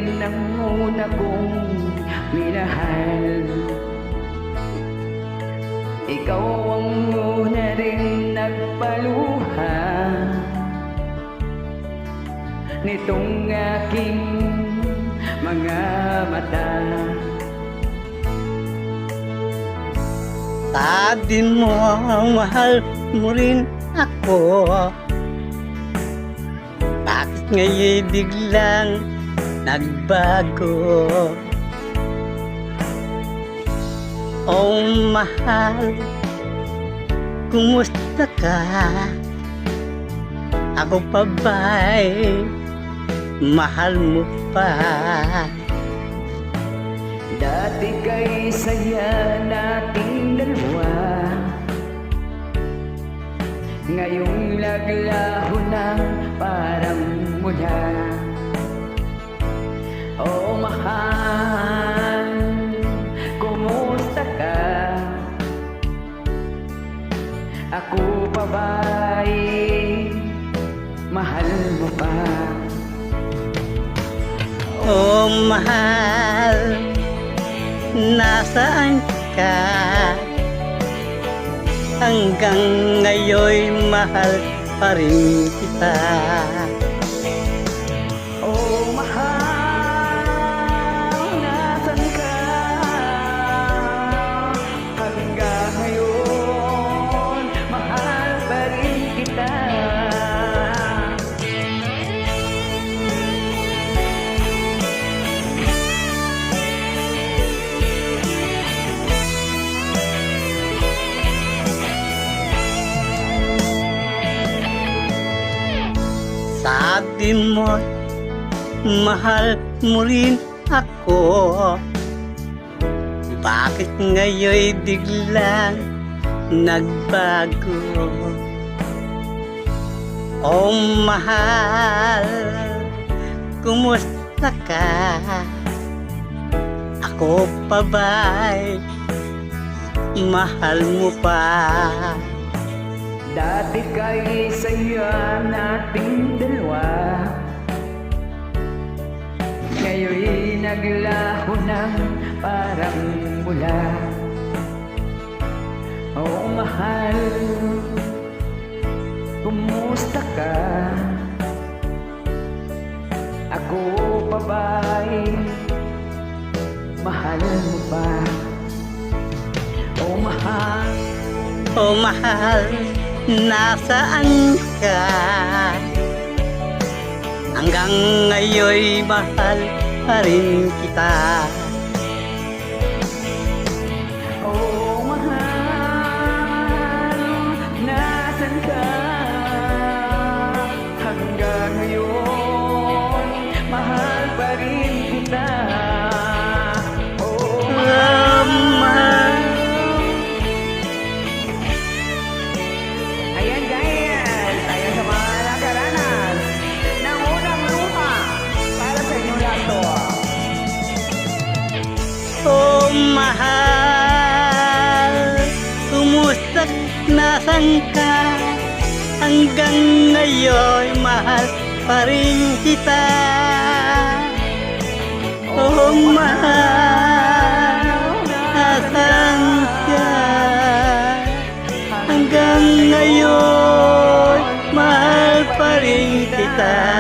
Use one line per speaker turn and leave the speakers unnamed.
rin ang una kong minahal. Ikaw ang una rin nagpaluha nitong aking mga mata.
Sabi mo mahal mo rin ako, bakit ngayon biglang nagbago? Oh mahal, kumusta ka? Ako pa ba'y mahal mo pa?
Dati kay saya nating dalawa, ngayong laglaho ng parang mula. Oh mahal, kumusta ka? Ako pa ba'y mahal mo pa?
Oh mahal, nasaan ka? Hanggang ngayon mahal pa rin kita.
Oh mahal, nasan ka? Hanggang ngayon mahal pa rin kita.
Sabi mo, mahal mo rin ako, bakit ngayon biglang nagbago? Oh mahal, kumusta ka? Ako pa ba'y mahal mo pa?
Dati kay saya nating dalawa, ngayon'y naglaho ng parang mula. Oh mahal, kumusta ka? Ako pa ba'y mahal mo pa? Oh mahal,
oh mahal, nasaan ka? Hanggang ngayon mahal pa rin kita.
oh mahal, nasan ka? Hanggang ngayon mahal pa rin kita. Oh
Mahal.
Ayan guys, ayan sa mga nakaranas ng unang luha para sa inyo lahat to.
Oh mahal, kumusta, nasan ka? Hanggang ngayon mahal pa rin kita. Oh mahal, nasan ka? Hanggang ngayon mahal pa rin kita.